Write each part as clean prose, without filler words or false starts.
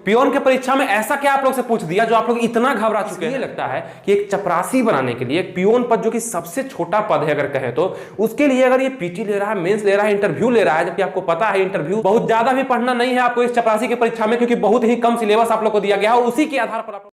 Peon के परीक्षा में ऐसा क्या आप लोग से पूछ दिया जो आप लोग इतना घबरा चुके हैं? लगता है कि एक चपरासी बनाने के लिए एक पियोन पद जो कि सबसे छोटा पद है अगर कहे तो उसके लिए अगर ये पीटी ले रहा है, मेंस ले रहा है, इंटरव्यू ले रहा है, जबकि आपको पता है इंटरव्यू बहुत ज्यादा भी पढ़ना नहीं है आपको इस चपरासी की परीक्षा में, क्योंकि बहुत ही कम सिलेबस आप लोग को दिया गया है, उसी के आधार पर आप।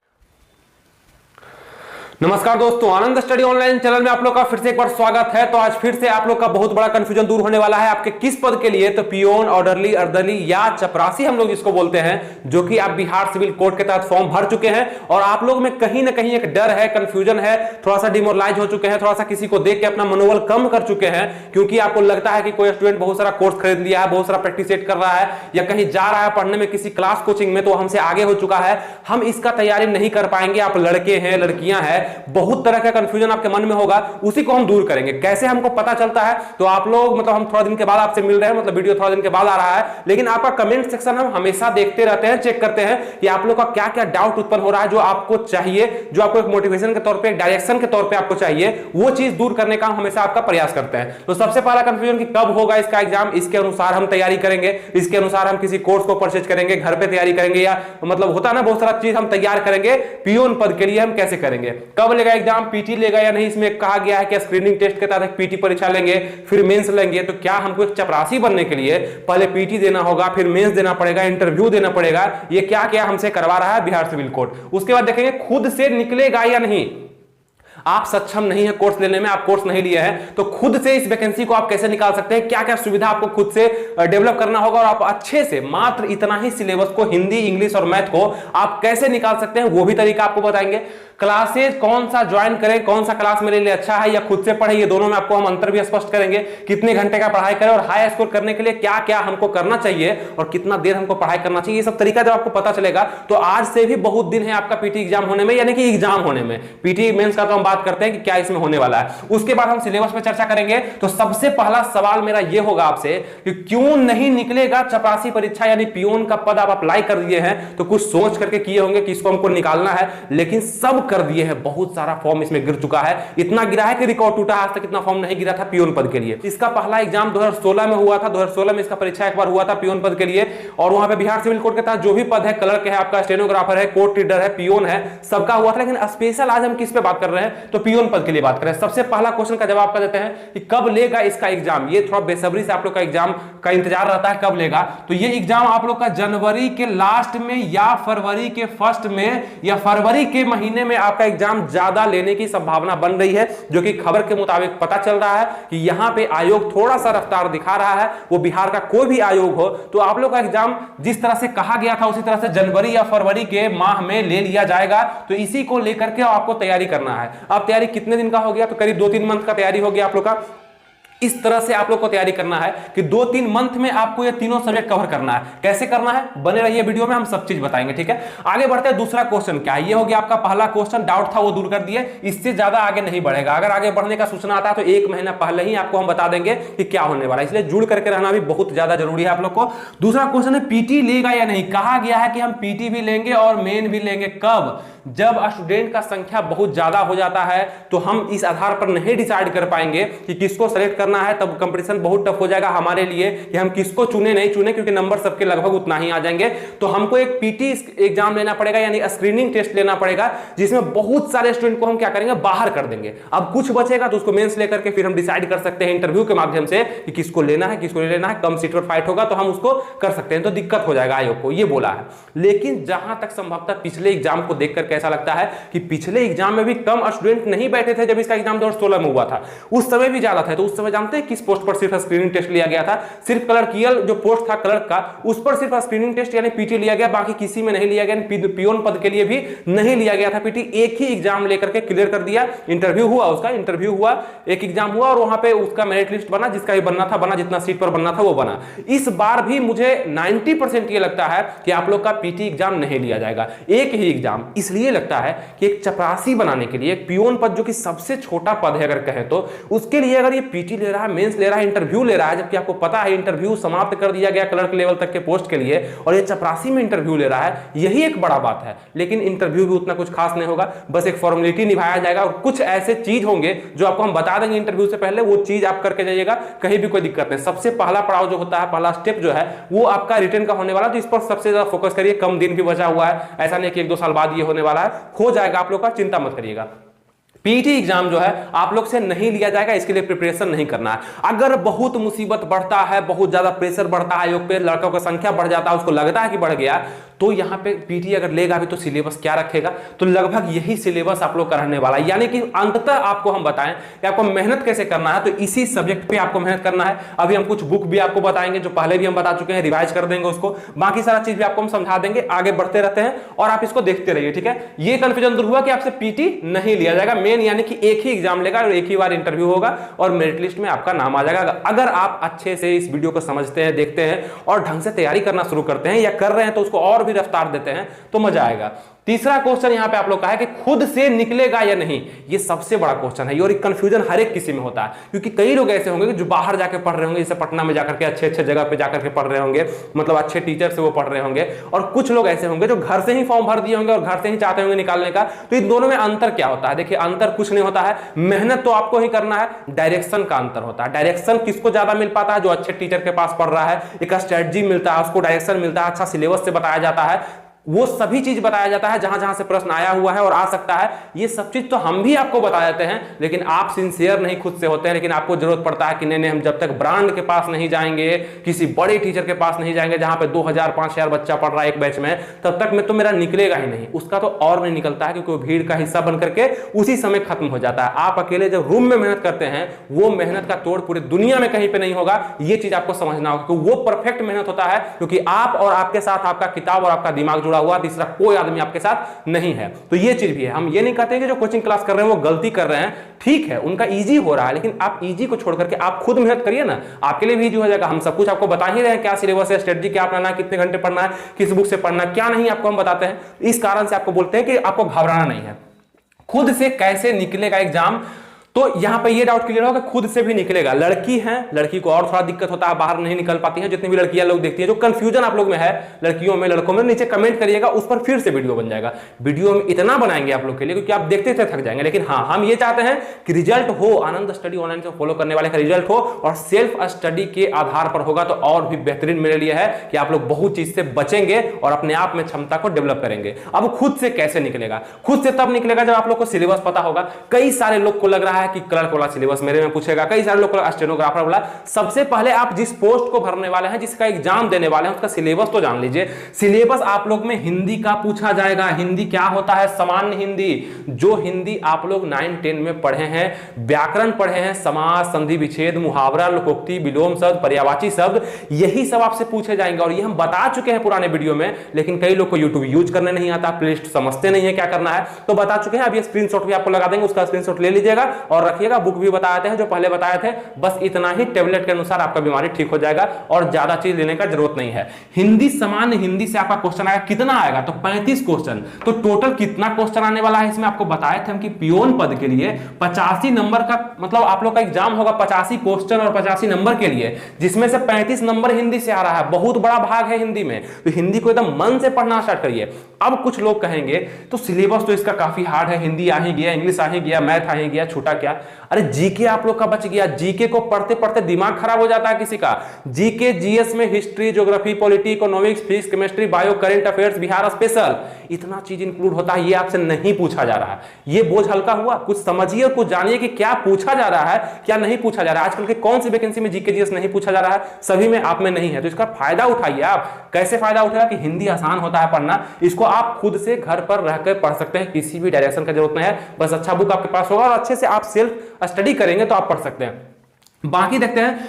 नमस्कार दोस्तों, आनंद स्टडी ऑनलाइन चैनल में आप लोग का फिर से एक बार स्वागत है। तो आज फिर से आप लोग का बहुत बड़ा कंफ्यूजन दूर होने वाला है आपके किस पद के लिए, तो पियोन, ऑर्डरली, अर्दली या चपरासी हम लोग जिसको बोलते हैं, जो कि आप बिहार सिविल कोड के तहत फॉर्म भर चुके हैं और आप लोग में कहीं ना कहीं एक डर है, कंफ्यूजन है, थोड़ा सा डिमोरलाइज हो चुके हैं, थोड़ा सा किसी को देख के अपना मनोबल कम कर चुके हैं, क्योंकि आपको लगता है कि कोई स्टूडेंट बहुत सारा कोर्स खरीद लिया है, बहुत सारा प्रैक्टिस सेट कर रहा है या कहीं जा रहा है पढ़ने में किसी क्लास कोचिंग में, तो हमसे आगे हो चुका है, हम इसका तैयारी नहीं कर पाएंगे। आप लड़के हैं, लड़कियां हैं, बहुत तरह का कंफ्यूजन आपके मन में होगा, उसी को हम दूर करेंगे। कैसे हमको पता चलता है, तो आप लोग मतलब हम थोड़ा दिन के बाद आपसे मिल रहे हैं, मतलब वीडियो थोड़ा दिन के बाद आ रहा है, लेकिन आपका कमेंट सेक्शन हम हमेशा देखते रहते हैं, चेक करते हैं कि आप लोग का क्या क्या डाउट उत्पन्न हो रहा है, जो आपको चाहिए, जो आपको एक मोटिवेशन के तौर पे, एक डायरेक्शन के तौर पे आपको चाहिए, वो चीज दूर करने का हम हमेशा आपका प्रयास करते हैं। तो सबसे पहला कंफ्यूजन कि कब होगा इसका एग्जाम, इसके अनुसार हम तैयारी करेंगे, इसके अनुसार हम किसी कोर्स को परचेज करेंगे, घर पे तैयारी करेंगे, या मतलब होता है ना बहुत सारा चीज हम तैयार करेंगे। पियोन पद के लिए हम कैसे करेंगे, कब लेगा एग्जाम, पीटी लेगा या नहीं, इसमें कहा गया है कि स्क्रीनिंग टेस्ट के तहत पीटी परीक्षा लेंगे, फिर मेंस लेंगे, तो क्या हमको एक चपरासी बनने के लिए पहले पीटी देना होगा, फिर मेंस देना पड़ेगा, इंटरव्यू देना पड़ेगा, ये क्या क्या हमसे करवा रहा है बिहार सिविल कोड। उसके बाद देखेंगे खुद से निकलेगा या नहीं। आप सक्षम नहीं है कोर्स लेने में, आप कोर्स नहीं लिए हैं, तो खुद से इस वैकेंसी को आप कैसे निकाल सकते हैं, क्या क्या सुविधा आपको खुद से डेवलप करना होगा और आप अच्छे से मात्र इतना ही सिलेबस को, हिंदी, इंग्लिश और मैथ को आप कैसे निकाल सकते हैं, वो भी तरीका आपको बताएंगे। क्लासेज कौन सा ज्वाइन करें, कौन सा क्लास मेरे लिए अच्छा है या खुद से पढ़े, ये दोनों में आपको हम अंतर भी स्पष्ट करेंगे। कितने घंटे का पढ़ाई करें और हाई स्कोर करने के लिए क्या क्या हमको करना चाहिए और कितना देर हमको पढ़ाई करना चाहिए, ये सब तरीका जब आपको पता चलेगा तो आज से भी बहुत दिन है आपका पीटी एग्जाम होने में, यानी कि एग्जाम होने में। पीटी मेंस का तो हम बात करते हैं कि क्या इसमें होने वाला है, उसके बाद हम सिलेबस पे चर्चा करेंगे। तो सबसे पहला सवाल मेरा ये होगा आपसे कि क्यों नहीं निकलेगा चपरासी परीक्षा, यानी पियोन का पद आप अप्लाई कर दिए हैं तो कुछ सोच करके किए होंगे कि इसको हमको निकालना है, लेकिन सब कर दिए हैं, बहुत सारा फॉर्म इसमें गिर चुका है, इतना गिरा है कि रिकॉर्ड टूटा, आज तक इतना फॉर्म नहीं गिरा था पियोन पद के लिए। इसका पहला एग्जाम 2016 में हुआ था, 2016 में इसका परीक्षा एक बार हुआ था पियोन पद के लिए, और वहां पे बिहार सिविल कोड के तहत जो भी पद है, क्लर्क है, आपका स्टेनोग्राफर है, कोर्ट रीडर है, पियोन है, सबका हुआ था। लेकिन स्पेशल आज हम किस पे बात कर रहे हैं, तो पियोन पद के लिए बात कर रहे हैं। सबसे पहला क्वेश्चन का जवाब कर देते हैं कि कब लेगा इसका एग्जाम। ये थोड़ा बेसब्री से आप लोग का एग्जाम का इंतजार रहता है कब लेगा, तो ये एग्जाम आप लोग का जनवरी के लास्ट में या फरवरी के फर्स्ट में या फरवरी के महीने में आपका एग्जाम ज्यादा लेने की संभावना बन रही है, जो कि खबर के मुताबिक पता चल रहा है कि यहां पे आयोग थोड़ा सा रफ्तार दिखा रहा है। वो बिहार का कोई भी आयोग हो, तो आप लोग का एग्जाम जिस तरह से कहा गया था उसी तरह से जनवरी या फरवरी के माह में ले लिया जाएगा। तो इसी को लेकर के आपको तैयारी करना है। अब तैयारी कितने दिन का हो गया, तो करीब 2-3 मंथ का तैयारी हो गया आप लोग का। इस तरह से आप लोग को तैयारी करना है कि 2-3 मंथ में आपको ये तीनों सब्जेक्ट कवर करना है। कैसे करना है, बने रहिए वीडियो में, हम सब चीज बताएंगे, ठीक है। आगे बढ़ते हैं, दूसरा क्वेश्चन क्या है, ये हो गया आपका पहला क्वेश्चन, डाउट था वो दूर कर दिए, इससे ज्यादा आगे नहीं बढ़ेगा। अगर आगे बढ़ने का सूचना आता है तो 1 महीना पहले ही आपको हम बता देंगे कि क्या होने वाला है, इसलिए जुड़ करके रहना भी बहुत ज्यादा जरूरी है आप लोग को। दूसरा क्वेश्चन है पीटी लेगा या नहीं। कहा गया है कि हम पीटी भी लेंगे और मेन भी लेंगे। कब, जब स्टूडेंट का संख्या बहुत ज्यादा हो जाता है तो हम इस आधार पर नहीं डिसाइड कर पाएंगे कि किसको सेलेक्ट करना है, तब कंपटीशन बहुत टफ हो जाएगा हमारे लिए कि हम किसको चुने नहीं चुने, क्योंकि नंबर सबके लगभग उतना ही आ जाएंगे। तो हमको एक पीटी एग्जाम लेना पड़ेगा, यानी स्क्रीनिंग टेस्ट लेना पड़ेगा, जिसमें बहुत सारे स्टूडेंट को हम क्या करेंगे, बाहर कर देंगे। अब कुछ बचेगा तो उसको मेंस लेकर के फिर हम डिसाइड कर सकते हैं इंटरव्यू के माध्यम से कि किसको लेना है, किसको नहीं लेना है। कम सीट पर फाइट होगा तो हम उसको कर सकते हैं, तो दिक्कत हो जाएगा आयोग को, ये बोला है। लेकिन जहां तक संभवतः पिछले एग्जाम को देखकर कैसा लगता है कि पिछले एग्जाम में भी कम स्टूडेंट नहीं बैठे थे जब इसका एग्जाम 2016 में हुआ था, उस समय भी ज्यादा थे। तो उस समय जानते हैं किस पोस्ट पर सिर्फ स्क्रीनिंग टेस्ट लिया गया था, सिर्फ क्लर्कियल जो पोस्ट था क्लर्क का, उस पर सिर्फ स्क्रीनिंग टेस्ट यानी पीटी लिया गया, बाकी किसी में नहीं लिया गया। पियोन पद के लिए भी नहीं लिया गया था पीटी, एक ही एग्जाम लेकर के क्लियर कर दिया। इंटरव्यू हुआ, उसका इंटरव्यू हुआ, एक एग्जाम हुआ और वहां पे उसका मेरिट लिस्ट बना, जिसका भी बनना था बना, जितना सीट पर बनना था वो बना। इस बार भी मुझे 90% ये लगता है कि आप लोग का पीटी एग्जाम नहीं लिया जाएगा, एक ही एग्जाम। इसलिए लगता है कि एक चपरासी बनाने के लिए एक पियोन पद जो कि सबसे छोटा पद है अगर कहे तो, उसके लिए अगर ये पीटी ले रहा है, मेंस ले रहा है, इंटरव्यू ले रहा है, जबकि आपको पता है इंटरव्यू समाप्त कर दिया गया क्लर्क लेवल तक के पोस्ट के लिए, और ये चपरासी में इंटरव्यू ले रहा है, यही एक बड़ा बात है। लेकिन इंटरव्यू भी उतना कुछ खास नहीं होगा, बस एक फॉर्मेलिटी निभाया जाएगा और कुछ ऐसे चीज होंगे जो आपको हम बता देंगे इंटरव्यू से पहले, वो चीज आप करके जाइएगा, कहीं भी कोई दिक्कत नहीं। सबसे पहला पड़ाव जो होता है, पहला स्टेप जो है वो आपका रिटर्न का होने वाला है, तो इस पर सबसे ज्यादा फोकस करिए। कम दिन भी बचा हुआ है, ऐसा नहीं कि 1-2 साल बाद ये होने वाला है, हो जाएगा आप लोग का, चिंता मत करिएगा। पीटी एग्जाम जो है आप लोग से नहीं लिया जाएगा, इसके लिए प्रिपरेशन नहीं करना है। अगर बहुत मुसीबत बढ़ता है, बहुत ज्यादा प्रेशर बढ़ता है आयोग पे, लड़कों की संख्या बढ़ जाता है, उसको लगता है कि बढ़ गया, तो यहां पे पीटी अगर लेगा भी तो सिलेबस क्या रखेगा, तो लगभग यही सिलेबस आप लोग का रहने वाला है। यानी कि अंततः आपको हम बताएं कि आपको मेहनत कैसे करना है, तो इसी सब्जेक्ट पे आपको मेहनत करना है। अभी हम कुछ बुक भी आपको बताएंगे जो पहले भी हम बता चुके हैं, रिवाइज कर देंगे उसको, बाकी सारा चीज भी आपको हम समझा देंगे। आगे बढ़ते रहते हैं और आप इसको देखते रहिए, ठीक है। ये कंफ्यूजन दूर हुआ कि आपसे पीटी नहीं लिया जाएगा, मेन यानी कि एक ही एग्जाम लेगा और एक ही बार इंटरव्यू होगा और मेरिट लिस्ट में आपका नाम आ जाएगा। अगर आप अच्छे से इस वीडियो को समझते हैं, देखते हैं और ढंग से तैयारी करना शुरू करते हैं या कर रहे हैं, तो उसको और भी रफ्तार देते हैं, तो मजा आएगा। तीसरा क्वेश्चन यहां पे आप लोग का है कि खुद से निकलेगा या नहीं, ये सबसे बड़ा क्वेश्चन है और ये कंफ्यूजन हर एक किसी में होता है, क्योंकि कई लोग ऐसे होंगे कि जो बाहर जाकर पढ़ रहे होंगे, जैसे पटना में जाकर के अच्छे अच्छे जगह पे जाकर के पढ़ रहे होंगे, मतलब अच्छे टीचर से वो पढ़ रहे होंगे, और कुछ लोग ऐसे होंगे जो घर से ही फॉर्म भर दिए होंगे और घर से ही चाहते होंगे निकालने का। तो इन दोनों में अंतर क्या होता है? देखिए, अंतर कुछ नहीं होता है, मेहनत तो आपको ही करना है, डायरेक्शन का अंतर होता है। डायरेक्शन किसको ज्यादा मिल पाता है? जो अच्छे टीचर के पास पढ़ रहा है, एक स्ट्रेटजी मिलता है उसको, डायरेक्शन मिलता है, अच्छा सिलेबस से बताया जाता है, वो सभी चीज बताया जाता है जहां जहां से प्रश्न आया हुआ है और आ सकता है। ये सब चीज तो हम भी आपको बता देते हैं, लेकिन आप सिंसियर नहीं खुद से होते हैं। लेकिन आपको जरूरत पड़ता है कि नहीं हम जब तक ब्रांड के पास नहीं जाएंगे, किसी बड़े टीचर के पास नहीं जाएंगे जहां पे 2000-5000 बच्चा पढ़ रहा है एक बैच में, तब तक में तो मेरा निकलेगा ही नहीं। उसका तो और नहीं निकलता है, क्योंकि वो भीड़ का हिस्सा बन करके उसी समय खत्म हो जाता है। आप अकेले जब रूम में मेहनत करते हैं, वो मेहनत का तोड़ पूरी दुनिया में कहीं पे नहीं होगा। ये चीज आपको समझना होगा कि वो परफेक्ट मेहनत होता है, क्योंकि आप और आपके साथ आपका किताब और आपका दिमाग जुड़ा हुआ, तीसरा कोई आदमी आपके साथ नहीं है। तो ये चीज भी है। हम ये नहीं कहते कि जो कोचिंग क्लास कर रहे हैं वो गलती कर रहे हैं, ठीक है, उनका इजी हो रहा है, लेकिन आप इजी को छोड़ करके आप खुद मेहनत करिए ना, आपके लिए भी इजी हो जाएगा। हम सब कुछ आपको बता ही रहे हैं, क्या सिलेबस है, स्ट्रेटजी क्या अपनाना है, कितने घंटे पढ़ना है, किस बुक से पढ़ना है, क्या नहीं, आपको हम बताते हैं। इस कारण से आपको बोलते हैं कि आपको घबराना नहीं है। खुद से कैसे निकलेगा एग्जाम, तो यहां पे ये डाउट क्लियर होगा, खुद से भी निकलेगा। लड़की है, लड़की को और थोड़ा दिक्कत होता है, बाहर नहीं निकल पाती है। जितनी भी लड़कियां लोग देखती है, जो कंफ्यूजन आप लोग में है लड़कियों में लड़कों में, नीचे कमेंट करिएगा, उस पर फिर से वीडियो बन जाएगा। वीडियो में इतना बनाएंगे आप लोग के लिए, क्योंकि आप देखते थे थक जाएंगे। लेकिन हाँ, हम ये चाहते हैं कि रिजल्ट हो, आनंद स्टडी ऑनलाइन से फॉलो करने वाले का रिजल्ट हो, और सेल्फ स्टडी के आधार पर होगा तो और भी बेहतरीन मेरे लिए है कि आप लोग बहुत चीज से बचेंगे और अपने आप में क्षमता को डेवलप करेंगे। अब खुद से कैसे निकलेगा? खुद से तब निकलेगा जब आप लोग को सिलेबस पता होगा। कई सारे लोग को लग रहा है कि क्लर्क वाला बस मेरे में पूछेगा, कई सारे लोग स्टेनोग्राफर वाला। सबसे पहले आप जिस पोस्ट को भरने वाले हैं, जिसका एग्जाम देने वाले हैं, उसका सिलेबस तो जान लीजिए। सिलेबस आप लोग में हिंदी का पूछा जाएगा। हिंदी क्या होता है? सामान्य हिंदी, जो हिंदी आप लोग 9-10 में पढ़े हैं, व्याकरण पढ़े हैं, समास, संधि विच्छेद, मुहावरा, लोकोक्ति, विलोम शब्द, पर्यायवाची शब्द, यही सब आपसे पूछे जाएंगे। और ये हम बता चुके हैं पुराने वीडियो में, लेकिन कई लोग को यूट्यूब यूज करने नहीं आता, प्लेलिस्ट समझते नहीं है क्या करना है, तो बता चुके हैं। अब ये स्क्रीनशॉट भी आपको लगा देंगे, उसका स्क्रीनशॉट ले लीजिएगा और रखिएगा। बुक भी बताते हैं जो पहले बताए थे, बस इतना ही, टेबलेट के अनुसार आपका बीमारी ठीक हो जाएगा और ज्यादा चीज लेने का जरूरत नहीं है। हिंदी, सामान्य हिंदी से आपका क्वेश्चन आएगा, कितना आएगा? तो 35 क्वेश्चन। तो टोटल कितना क्वेश्चन आने वाला है इसमें आपको बताए थे हम कि पियोन पद के लिए 85 नंबर का, मतलब आप लोग का एग्जाम होगा 85 क्वेश्चन और 85 नंबर के लिए, जिसमें से 35 नंबर हिंदी से आ रहा है। बहुत बड़ा भाग है हिंदी में, तो हिंदी को एकदम मन से पढ़ना स्टार्ट करिए। अब कुछ लोग कहेंगे तो सिलेबस तो इसका काफी हार्ड है, हिंदी आ ही गया, इंग्लिश आ ही गया, मैथ आ ही गया, छूटा क्या? अरे जीके आप लोग का बच गया। जीके को पढ़ते पढ़ते दिमाग खराब हो जाता है किसी का। जीके, जीएस में history, geography, polity, economics, physics, chemistry, bio, current affairs, Bihar special, इतना चीज इंक्लूड होता है। ये आपसे नहीं पूछा जा रहा है, ये बोझ हल्का हुआ। कुछ समझिए और कुछ जानिए कि क्या पूछा जा रहा है, क्या नहीं पूछा जा रहा है। आजकल के कौन सी वैकेंसी में जीके, जीएस नहीं पूछा जा रहा है? सभी में, आप में नहीं है। तो इसका फायदा उठाइए। आप कैसे फायदा उठाएगा कि हिंदी आसान होता है पढ़ना, इसको आप खुद से घर पर रहकर पढ़ सकते हैं, किसी भी डायरेक्शन का जरूरत नहीं है। बस अच्छा बुक आपके पास होगा और अच्छे से आप सेल्फ स्टडी करेंगे तो आप पढ़ सकते हैं। बाकी देखते हैं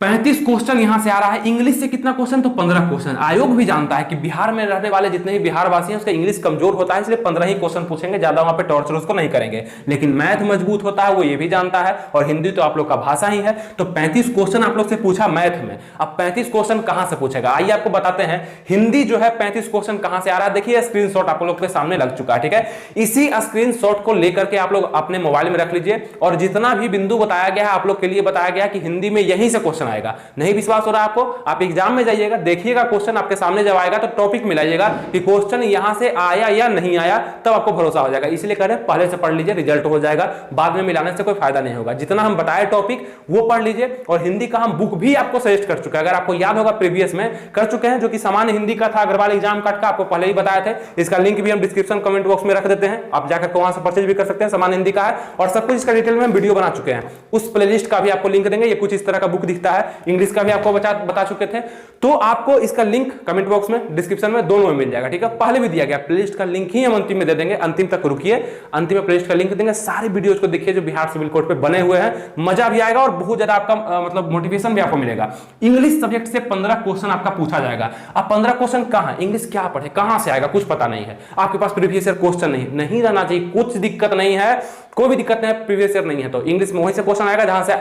35 क्वेश्चन यहां से आ रहा है। इंग्लिश से कितना क्वेश्चन? तो 15 क्वेश्चन। आयोग भी जानता है कि बिहार में रहने वाले जितने भी बिहार वासी हैं उसका इंग्लिश कमजोर होता है, इसलिए 15 ही क्वेश्चन पूछेंगे, ज्यादा वहां पे टॉर्चर उसको नहीं करेंगे। लेकिन मैथ मजबूत होता है, वो ये भी जानता है, और हिंदी तो आप लोग का भाषा ही है। तो 35 क्वेश्चन आप लोग से पूछा मैथ में। अब 35 क्वेश्चन कहां से पूछेगा, आइए आपको बताते हैं। हिंदी जो है 35 क्वेश्चन कहां से आ रहा है, देखिए स्क्रीनशॉट आप लोग के सामने लग चुका है, ठीक है। इसी स्क्रीनशॉट को लेकर के आप लोग अपने मोबाइल में रख लीजिए, और जितना भी बिंदु बताया गया है आप लोग के लिए बताया गया कि हिंदी में यहीं से क्वेश्चन आएगा। नहीं विश्वास हो रहा है आपको, आप एग्जाम में जाइएगा, देखिएगा क्वेश्चन आपके सामने जब आएगा तो टॉपिक मिलाइएगा कि क्वेश्चन यहां से आया या नहीं आया, तब आपको भरोसा हो जाएगा। इसलिए कह रहे हैं पहले से पढ़ लीजिए, रिजल्ट हो जाएगा, बाद में मिलाने से कोई फायदा नहीं होगा। जितना हम बताए टॉपिक वो पढ़ लीजिए, और हिंदी का हम बुक भी आपको सजेस्ट कर चुके हैं, अगर आपको याद होगा प्रीवियस में कर चुके हैं, जो कि सामान्य हिंदी का था, अग्रवाल एग्जाम कार्ड का, आपको पहले ही बताए थे। इसका लिंक भी हम डिस्क्रिप्शन कमेंट बॉक्स में रख देते हैं, आप जाकर वहां से परचेज भी कर सकते हैं, सामान्य हिंदी का है, और सब कुछ इसका डिटेल में हम वीडियो बना चुके हैं। उस प्लेलिस्ट का भी आपको लिंक देंगे। ये कुछ इस तरह का बुक दिखता है, इंग्लिश का भी आपको बता चुके थे, तो आपको इसका लिंक कमेंट बॉक्स में, डिस्क्रिप्शन में, दोनों में मिल जाएगा, ठीक है। पहले भी दिया गया, प्लेलिस्ट का लिंक ही हम अंतिम में दे देंगे, अंतिम तक रुकिए, अंतिम में प्लेलिस्ट का लिंक देंगे। सारे वीडियोज को देखिए जो बिहार सिविल कोड पे बने हुए हैं, मजा भी आएगा और बहुत ज्यादा आपका मतलब मोटिवेशन भी आपको मिलेगा। इंग्लिश सब्जेक्ट से 15 क्वेश्चन आपका पूछा जाएगा। अब 15 क्वेश्चन कहां, इंग्लिश क्या पढ़े, कहां से आएगा, कुछ पता नहीं है, आपके पास प्रीवियस ईयर क्वेश्चन नहीं रहना चाहिए, कुछ दिक्कत नहीं है, कोई भी दिक्कत नहीं है, प्रीवियस ईयर नहीं है तो इंग्लिश में वहीं से क्वेश्चन आएगा जहां से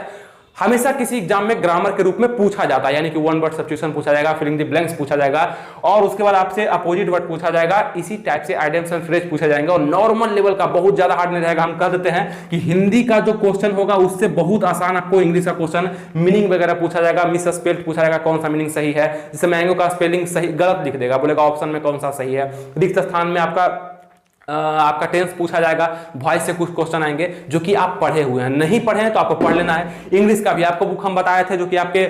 हमेशा किसी एग्जाम में ग्रामर के रूप में पूछा जाता है, यानी कि वन वर्ड सब्स्टिट्यूशन पूछा जाएगा, फिलिंग द ब्लैंक्स पूछा जाएगा, और उसके बाद आपसे अपोजिट वर्ड पूछा जाएगा, इसी टाइप से आइडियम्स एंड फ्रेज पूछा जाएंगे, और नॉर्मल लेवल का, बहुत ज्यादा हार्ड नहीं रहेगा। हम कह देते हैं कि हिंदी का जो क्वेश्चन होगा उससे बहुत आसान आपको इंग्लिश का क्वेश्चन, मीनिंग वगैरह पूछा जाएगा, मिस स्पेल्ड पूछा जाएगा, कौन सा मीनिंग सही है, जैसे मैंगो का स्पेलिंग सही गलत लिख देगा, बोलेगा ऑप्शन में कौन सा सही है। रिक्त स्थान में आपका टेंस पूछा जाएगा, वॉइस से कुछ क्वेश्चन आएंगे जो कि आप पढ़े हुए हैं, नहीं पढ़े हैं तो आपको पढ़ लेना है। इंग्लिश का भी आपको बुक हम बताए थे, जो कि आपके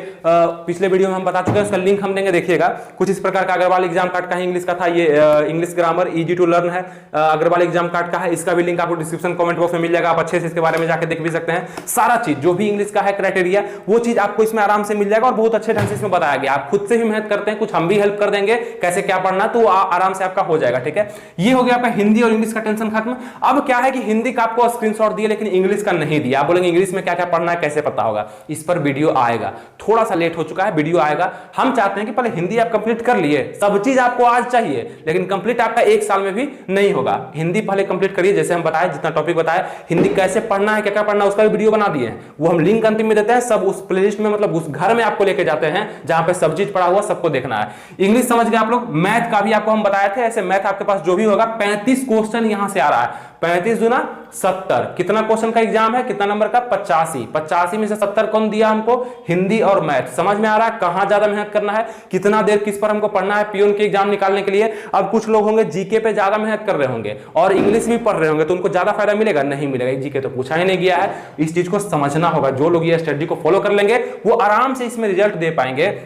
पिछले वीडियो में हम बता चुके हैं, उसका लिंक हम देंगे, देखिएगा। कुछ इस प्रकार का अग्रवाल एग्जाम कार्ड का इंग्लिश का था, ये English grammar easy to learn है, अग्रवाल एग्जाम कार्ड का है, इसका भी लिंक आपको डिस्क्रिप्शन कमेंट बॉक्स में मिल जाएगा, आप अच्छे से इसके बारे में जाकर देख भी सकते हैं। सारा चीज जो भी इंग्लिश का है क्राइटेरिया, वो चीज आपको इसमें आराम से मिल जाएगा, और बहुत अच्छे ढंग से इसमें बताया गया। आप खुद से भी मेहनत करते हैं, कुछ हम भी हेल्प कर देंगे कैसे क्या पढ़ना, तो आराम से आपका हो जाएगा, ठीक है। ये हो गया आपका हिंदी और इंग्लिश का टेंशन खत्म। अब क्या है कि हिंदी का आपको स्क्रीनशॉट दिया, लेकिन इंग्लिश का नहीं दिया। आप बोलेंगे इंग्लिश में क्या क्या पढ़ना है, कैसे पता होगा, इस पर वीडियो आएगा, थोड़ा सा लेट हो चुका है, वीडियो आएगा। हम चाहते हैं कि पहले हिंदी आप कंप्लीट कर लिए, सब चीज आपको आज चाहिए, लेकिन कंप्लीट आपका 1 साल में भी नहीं होगा। हिंदी पहले कंप्लीट करिए, जैसे हम बताए, जितना टॉपिक बताया, हिंदी कैसे पढ़ना है, क्या क्या पढ़ना है, उसका भी वीडियो बना दिए हैं, वो हम लिंक अंतिम में देते हैं। सब उस प्लेलिस्ट में, मतलब उस घर में आपको लेके जाते हैं जहां पे सब चीज पढ़ा हुआ, सबको देखना है। इंग्लिश समझ गए आप लोग, मैथ का भी आपको हम बताए थे। ऐसे मैथ आपके पास जो भी होगा, 35 क्वेश्चन यहां से आ रहा है, 35 दूना 70, कितना क्वेश्चन का एग्जाम है, कितना नंबर का, 85। 85 में से 70 कौन दिया हमको, हिंदी और मैथ। समझ में आ रहा है कहां ज्यादा मेहनत करना है, कितना देर किस पर हमको पढ़ना है पीओन के एग्जाम निकालने के लिए। अब कुछ लोग होंगे जीके पे ज्यादा मेहनत कर रहे होंगे और इंग्लिश भी पढ़ रहे होंगे, तो उनको ज्यादा फायदा मिलेगा, नहीं मिलेगा, जीके तो पूछा ही नहीं गया है। इस चीज को समझना होगा, जो लोग ये स्ट्रेटजी को फॉलो कर लेंगे वो आराम से इसमें रिजल्ट दे पाएंगे।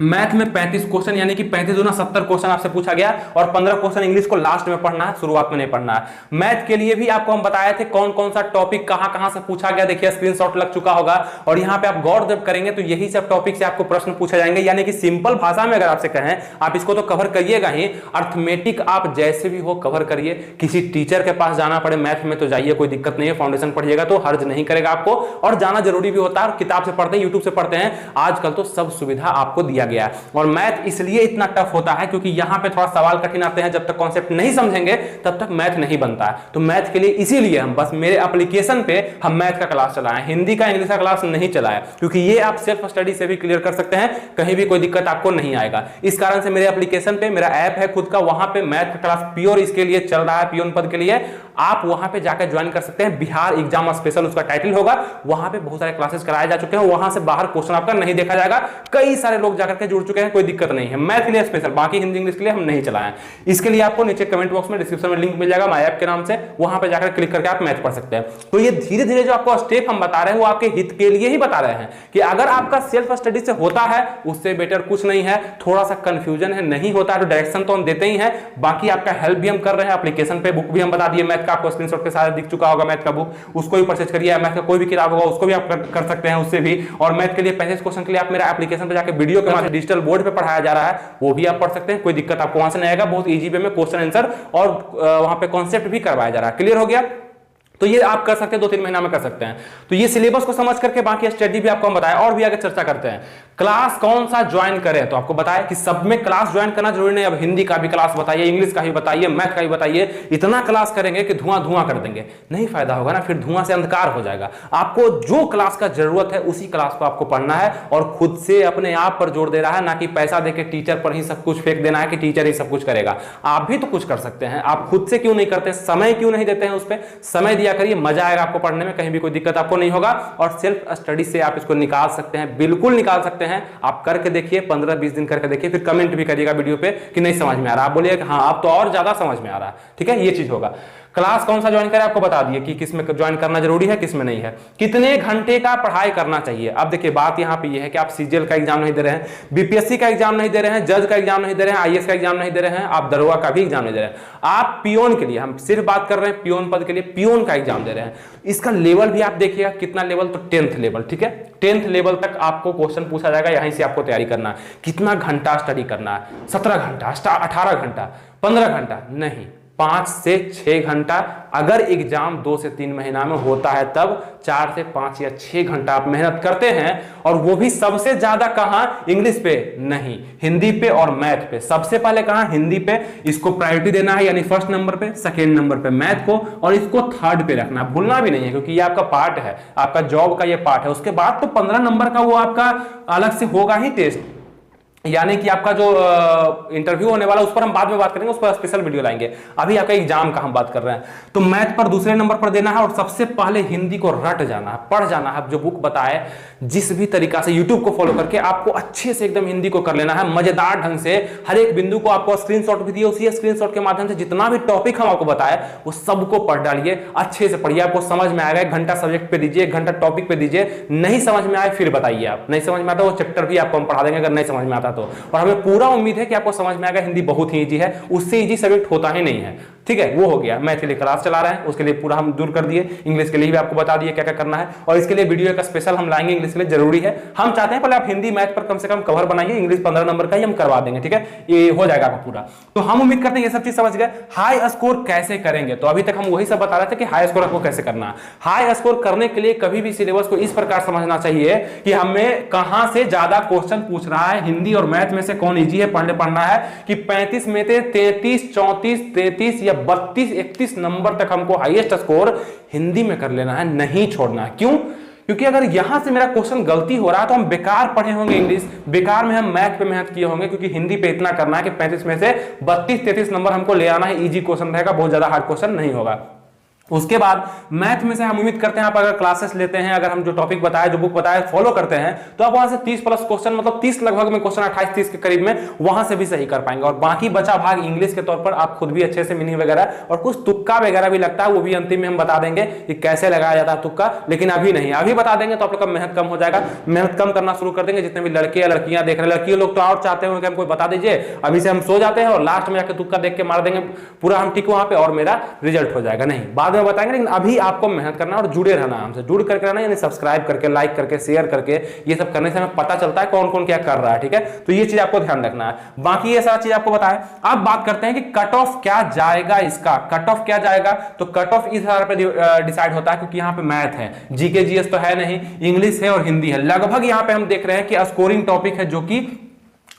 मैथ में 35 क्वेश्चन, यानी कि 35 दूना 70 क्वेश्चन आपसे पूछा गया, और 15 क्वेश्चन इंग्लिश को लास्ट में पढ़ना है, शुरुआत में नहीं पढ़ना है। मैथ के लिए भी आपको हम बताए थे कौन कौन सा टॉपिक कहां से पूछा गया, देखिए स्क्रीनशॉट लग चुका होगा, और यहां पे आप गौर जब करेंगे तो यही सब टॉपिक से आपको प्रश्न पूछे जाएंगे। यानी कि सिंपल भाषा में अगर आपसे कहें, आप इसको तो कवर करिएगा ही, अर्थमेटिक आप जैसे भी हो कवर करिए। किसी टीचर के पास जाना पड़े मैथ में तो जाइए, कोई दिक्कत नहीं है, फाउंडेशन पढ़िएगा तो हर्ज नहीं करेगा आपको, और जाना जरूरी भी होता है। और किताब से पढ़ते हैं, यूट्यूब से पढ़ते हैं, आजकल तो सब सुविधा आपको दिया गया है। और मैथ इसलिए इतना टफ होता है क्योंकि यहां पे थोड़ा सवाल कठिन आते हैं, जब तक कॉन्सेप्ट नहीं समझेंगे तब तक मैथ नहीं बनता है। तो मैथ के लिए इसीलिए हम बस मेरे एप्लीकेशन पे हम मैथ का क्लास चलाएं, हिंदी का इंग्लिश का क्लास नहीं चलाएं, क्योंकि ये आप सेल्फ स्टडी से भी क्लियर कर सकते हैं, कहीं भी कोई दिक्कत आपको नहीं आएगा। इस कारण से मेरे एप्लीकेशन पे, मेरा ऐप है खुद का, वहां पे मैथ का क्लास प्योर इसके लिए चल रहा है, पियोन पद के लिए। आप वहां पे जाकर ज्वाइन कर सकते हैं, बिहार एग्जाम स्पेशल उसका टाइटल होगा, वहां पे बहुत सारे क्लासेस कराए जा चुके हैं, वहां से बाहर क्वेश्चन आपका नहीं देखा जाएगा। कई सारे लोग जाकर के जुड़ चुके हैं, कोई दिक्कत नहीं है। मैथ के लिए स्पेशल, बाकी हिंदी इंग्लिश के लिए हम नहीं चलाएं। इसके लिए आपको नीचे कमेंट बॉक्स में, डिस्क्रिप्शन में लिंक मिल जाएगा माय ऐप के नाम से, वहां पे जाकर क्लिक करके आप मैथ पढ़ सकते हैं। तो ये धीरे धीरे जो आपको स्टेप हम बता रहे हैं वो आपके हित के लिए ही बता रहे हैं, कि अगर आपका सेल्फ स्टडी से होता है उससे बेटर कुछ नहीं है। थोड़ा सा कंफ्यूजन है, नहीं होता है तो डायरेक्शन तो हम देते ही हैं, बाकी आपका हेल्प भी हम कर रहे हैं। एप्लीकेशन पे बुक भी हम बता दिए, मैथ का आपको स्क्रीनशॉट के साथ दिख चुका होगा, मैथ का बुक, उसको भी परचेज करिए। मैथ का कोई भी किताब होगा उसको भी आप कर सकते हैं, उससे भी। और मैथ के लिए 35 क्वेश्चन के लिए आप मेरा एप्लीकेशन पे जाकर वीडियो के माध्यम डिजिटल बोर्ड पे पढ़ाया जा रहा है, वो भी आप पढ़ सकते हैं, कोई दिक्कत आपको वहां से नहीं आएगा। बहुत इजी वे में क्वेश्चन आंसर और वहां पे कॉन्सेप्ट भी करवाया जा रहा है। क्लियर हो गया? तो ये आप कर सकते हैं, 2-3 महीना में कर सकते हैं। तो ये सिलेबस को समझ करके बाकी स्टडी भी आपको हम बताया और भी आगे चर्चा करते हैं। क्लास कौन सा ज्वाइन करें, तो आपको बताया कि सब में क्लास ज्वाइन करना जरूरी नहीं। अब हिंदी का भी क्लास बताइए, इंग्लिश का भी बताइए, मैथ का भी बताइए, इतना क्लास करेंगे कि धुआं धुआं कर देंगे, नहीं फायदा होगा ना, फिर धुआं से अंधकार हो जाएगा। आपको जो क्लास का जरूरत है उसी क्लास को आपको पढ़ना है और खुद से अपने आप पर जोर दे रहा है, ना कि पैसा देके टीचर पर ही सब कुछ फेंक देना है कि टीचर ही सब कुछ करेगा। आप भी तो कुछ कर सकते हैं, आप खुद से क्यों नहीं करते, समय क्यों नहीं देते हैं उस पर, समय दिया करिए, मजा आएगा आपको पढ़ने में, कहीं भी कोई दिक्कत आपको नहीं होगा। और सेल्फ स्टडी से आप इसको निकाल सकते हैं, बिल्कुल निकाल सकते हैं। आप करके देखिए, 15-20 दिन करके देखिए, फिर कमेंट भी करिएगा वीडियो पे कि नहीं समझ में आ रहा, आप बोलिए कि हाँ आप तो और ज्यादा समझ में आ रहा है, ठीक है, ये चीज होगा। क्लास कौन सा ज्वाइन करें आपको बता दिए कि किस में ज्वाइन करना जरूरी है, किस में नहीं है, कितने घंटे का पढ़ाई करना चाहिए। अब देखिए बात यहां पे ये है कि आप सीजीएल का एग्जाम नहीं दे रहे हैं, बीपीएससी का एग्जाम नहीं दे रहे हैं, जज का एग्जाम नहीं दे रहे हैं, आईएएस का एग्जाम नहीं दे रहे हैं, आप दरोगा का भी एग्जाम नहीं दे रहे हैं, आप पियोन के लिए, हम सिर्फ बात कर रहे हैं पियोन पद के लिए, पियोन का एग्जाम दे रहे हैं। इसका लेवल भी आप देखिएगा कितना लेवल, तो 10th लेवल, ठीक है, 10th लेवल तक आपको क्वेश्चन पूछा जाएगा, यहीं से आपको तैयारी करना है। कितना घंटा स्टडी करना है, 17 घंटा, 18 घंटा, 15 घंटा नहीं, 5 से 6 घंटा। अगर एग्जाम 2 से 3 महीना में होता है तब 4 से 5 या 6 घंटा आप मेहनत करते हैं, और वो भी सबसे ज्यादा कहां, इंग्लिश पे नहीं, हिंदी पे और मैथ पे। सबसे पहले कहां, हिंदी पे, इसको प्रायोरिटी देना है, यानी फर्स्ट नंबर पे, सेकेंड नंबर पे मैथ को, और इसको थर्ड पे रखना, भूलना भी नहीं है, क्योंकि ये आपका पार्ट है, आपका जॉब का ये पार्ट है। उसके बाद तो 15 नंबर का वो आपका अलग से होगा ही टेस्ट, यानी कि आपका जो इंटरव्यू होने वाला उस पर हम बाद में बात करेंगे, उस पर स्पेशल वीडियो लाएंगे। अभी आपका एग्जाम का हम बात कर रहे हैं। तो मैथ पर दूसरे नंबर पर देना है, और सबसे पहले हिंदी को रट जाना है, पढ़ जाना है। जो बुक बताए जिस भी तरीका से यूट्यूब को फॉलो करके आपको अच्छे से एकदम हिंदी को कर लेना है, मजेदार ढंग से। हर एक बिंदु को आपको स्क्रीनशॉट भी दिए, उसी स्क्रीनशॉट के माध्यम से जितना भी टॉपिक हम आपको बताए वो सबको पढ़ डालिए, अच्छे से पढ़िए, आपको समझ में आएगा। 1 घंटा सब्जेक्ट पे दीजिए, 1 घंटा टॉपिक पे दीजिए, नहीं समझ में आए फिर बताइए। आप नहीं समझ में आता वो चैप्टर भी आपको हम पढ़ा देंगे, अगर नहीं समझ में आता तो। और हमें पूरा उम्मीद है कि आपको समझ में आएगा, हिंदी बहुत ही इजी है, उससे इजी सब्जेक्ट होता ही नहीं है, ठीक है। वो हो गया, मैथ के लिए क्लास चला रहे हैं, उसके लिए पूरा हम दूर कर दिए। इंग्लिश के लिए भी आपको बता दिए क्या क्या करना है, और इसके लिए वीडियो का स्पेशल हम लाएंगे, इंग्लिश के लिए जरूरी है। हम चाहते हैं पहले आप हिंदी मैथ पर कम से कम कवर बनाइए, इंग्लिश 15 नंबर का ही हम करवा देंगे, ठीक है, ये हो जाएगा आपका पूरा। तो हम उम्मीद करते हैं ये सब चीज समझ गए। हाई स्कोर कैसे करेंगे, तो अभी तक हम वही सब बता रहे थे कि हाई स्कोर आपको कैसे करना है। हाई स्कोर करने के लिए कभी भी सिलेबस को इस प्रकार समझना चाहिए कि हमें कहां से ज्यादा क्वेश्चन पूछ रहा है, हिंदी और मैथ में से कौन इजी है पढ़ना है, कि 35 में से 33, 34, 33 या 32, 31 नंबर तक हमको हाईएस्ट स्कोर हिंदी में कर लेना है, नहीं छोड़ना है। क्यों? क्योंकि अगर यहां से मेरा क्वेश्चन गलती हो रहा है तो हम बेकार पढ़े होंगे इंग्लिश, बेकार में हम मैथ पे मेहनत किए होंगे, क्योंकि हिंदी पे इतना करना है कि 35 में से 32-33 नंबर हमको ले आना है। इजी क्वेश्चन रहेगा, बहुत ज्यादा हार्ड क्वेश्चन नहीं होगा। उसके बाद मैथ में से हम उम्मीद करते हैं आप अगर क्लासेस लेते हैं, अगर हम जो टॉपिक बताए, जो बुक बताए फॉलो करते हैं, तो आप वहां से 30 प्लस क्वेश्चन, मतलब 30 लगभग में क्वेश्चन, 28-30 के करीब में वहां से भी सही कर पाएंगे। और बाकी बचा भाग इंग्लिश के तौर पर आप खुद भी अच्छे से मीनिंग वगैरह और कुछ तुक्का वगैरह भी लगता है, वो भी अंतिम में हम बता देंगे कि कैसे लगाया जाता है तुक्का, लेकिन अभी नहीं, अभी बता देंगे तो आप लोग का मेहनत कम हो जाएगा। मेहनत कम करना शुरू कर देंगे, जितने भी लड़के या लड़कियां देख रहे हैं, लड़कियों लोग तो और चाहते हैं कि हमको बता दीजिए, अभी से हम सो जाते हैं और लास्ट में जाकर तुक्का देख के मार देंगे पूरा हम ठीक वहां पे और मेरा रिजल्ट हो जाएगा। नहीं, बाद में बताएंगे, लेकिन अभी आपको मेहनत करना और जुड़े रहना, हमसे जुड़ करके रहना, यानी सब्सक्राइब करके, लाइक करके, शेयर करके, ये सब करने से हमें पता चलता है कौन कौन क्या कर रहा है, ठीक है। तो ये चीज आपको ध्यान रखना है। बाकी ये सारा चीज आपको बताया। अब बात करते हैं कि कट ऑफ क्या जाएगा, इसका कट ऑफ क्या जाएगा। तो कट ऑफ इस आधार पर डिसाइड होता है, क्योंकि यहाँ पे मैथ है, जीके जीएस तो है नहीं, इंग्लिश है और हिंदी है। लगभग यहाँ पे हम देख रहे हैं कि स्कोरिंग टॉपिक है जो कि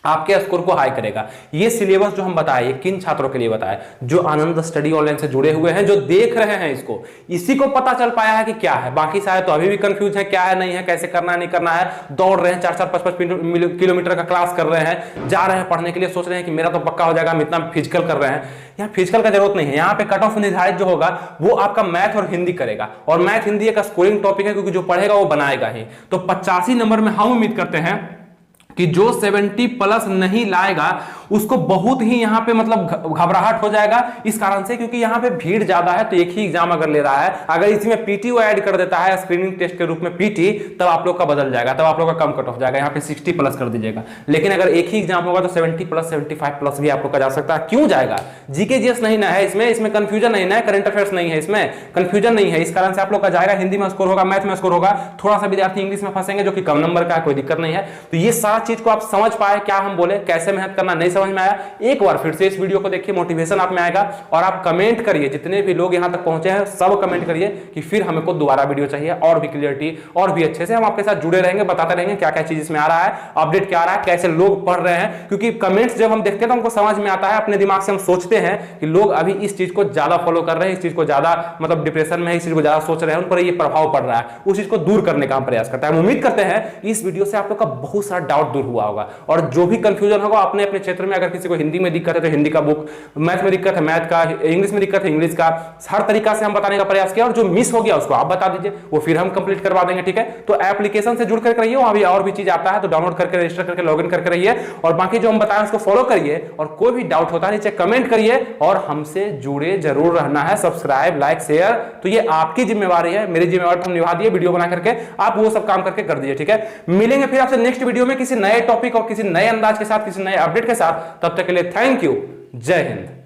आपके स्कोर को हाई करेगा। ये सिलेबस जो हम बताए, ये किन छात्रों के लिए बताए, जो आनंद स्टडी ऑनलाइन से जुड़े हुए हैं, जो देख रहे हैं इसको, इसी को पता चल पाया है कि क्या है। बाकी शायद तो अभी भी कंफ्यूज है, क्या है नहीं है, कैसे करना है नहीं करना है, दौड़ रहे हैं 4-4, 5-5 किलोमीटर का क्लास कर रहे हैं, जा रहे हैं पढ़ने के लिए, सोच रहे हैं कि मेरा तो पक्का हो जाएगा, हम इतना फिजिकल कर रहे हैं। यहाँ फिजिकल का जरूरत नहीं है, यहाँ पे कट ऑफ निर्धारित जो होगा वो आपका मैथ और हिंदी करेगा, और मैथ हिंदी एक स्कोरिंग टॉपिक है, क्योंकि जो पढ़ेगा वो बनाएगा ही। तो 85 नंबर में हम उम्मीद करते हैं कि जो 70 प्लस नहीं लाएगा उसको बहुत ही यहाँ पे मतलब घबराहट हो जाएगा, इस कारण से क्योंकि यहाँ पे भीड़ ज्यादा है। तो एक ही एग्जाम अगर ले रहा है, अगर इसमें पीटी वो ऐड कर देता है स्क्रीनिंग टेस्ट के रूप में पीटी, तब आप लोग का बदल जाएगा, तब आप लोग का कम कट ऑफ जाएगा, यहाँ पे 60 प्लस कर दीजिएगा। लेकिन अगर एक ही एग्जाम होगा तो 70 प्लस 75 प्लस भी आप लोग का जा सकता है। क्यों जाएगा? जीके जीएस नहीं ना है इसमें कंफ्यूजन नहीं ना है, करंट अफेयर्स नहीं है, इसमें कंफ्यूजन नहीं है, इस कारण से आप लोग का जाएगा। हिंदी में स्कोर होगा, मैथ में स्कोर होगा, थोड़ा सा विद्यार्थी इंग्लिश में फंसेंगे जो कि कम नंबर का है, कोई दिक्कत नहीं है। तो ये सारा चीज को आप समझ पाए, क्या हम बोले, कैसे मेहनत करना, नहीं समझ में आया, एक बार फिर से इस वीडियो को देखिए, मोटिवेशन आप में आएगा और आप कमेंट करिए, जितने भी लोग यहां तक पहुंचे हैं सब कमेंट करिए कि फिर हमें को दोबारा वीडियो चाहिए और भी क्लियरिटी और भी अच्छे से हम आपके साथ जुड़े रहेंगे, बताते रहेंगे क्या क्या चीज इसमें आ रहा है, अपडेट क्या आ रहा है, कैसे लोग पढ़ रहे हैं, क्योंकि कमेंट्स जब हम देखते हैं तो हमको समझ में आता है, अपने दिमाग से हम सोचते हैं कि लोग अभी इस चीज को ज्यादा फॉलो कर रहे हैं, इस चीज को ज्यादा मतलब डिप्रेशन में है, इस चीज को ज्यादा सोच रहे हैं, उन पर ये प्रभाव पड़ रहा है, उस चीज को दूर करने का हम प्रयास करते हैं। हम उम्मीद करते हैं इस वीडियो से आप लोग का बहुत सारा डाउट दूर हुआ होगा और जो भी कंफ्यूजन होगा अपने अपने क्षेत्र में, अगर किसी को हिंदी में दिक्कत है तो हिंदी का बुक, मैथ में दिक्कत है मैथ का, इंग्लिश में दिक्कत है इंग्लिश का, हर तरीका से हम बताने का प्रयास किया और जो मिस हो गया उसको आप बता दीजिए, वो फिर हम कंप्लीट करवा देंगे। ठीक है, तो एप्लीकेशन से जुड़ कर रहिए, वहां भी और भी चीज आता है तो डाउनलोड करके रजिस्टर करके लॉगिन करके रहिए और बाकी जो हम बताएं उसको फॉलो करिए और कोई भी डाउट होता है नीचे कमेंट करिए और हमसे जुड़े जरूर रहना है, सब्सक्राइब लाइक शेयर, तो ये आपकी जिम्मेवारी है, मेरी जिम्मेवारी हम निभा दिए, वीडियो बना करके आप वो सब काम करके कर दीजिए। ठीक है, मिलेंगे फिर आपसे नेक्स्ट वीडियो में किसी नए टॉपिक और किसी नए अंदाज के साथ, किसी नए अपडेट के साथ, तब तक के लिए थैंक यू, जय हिंद।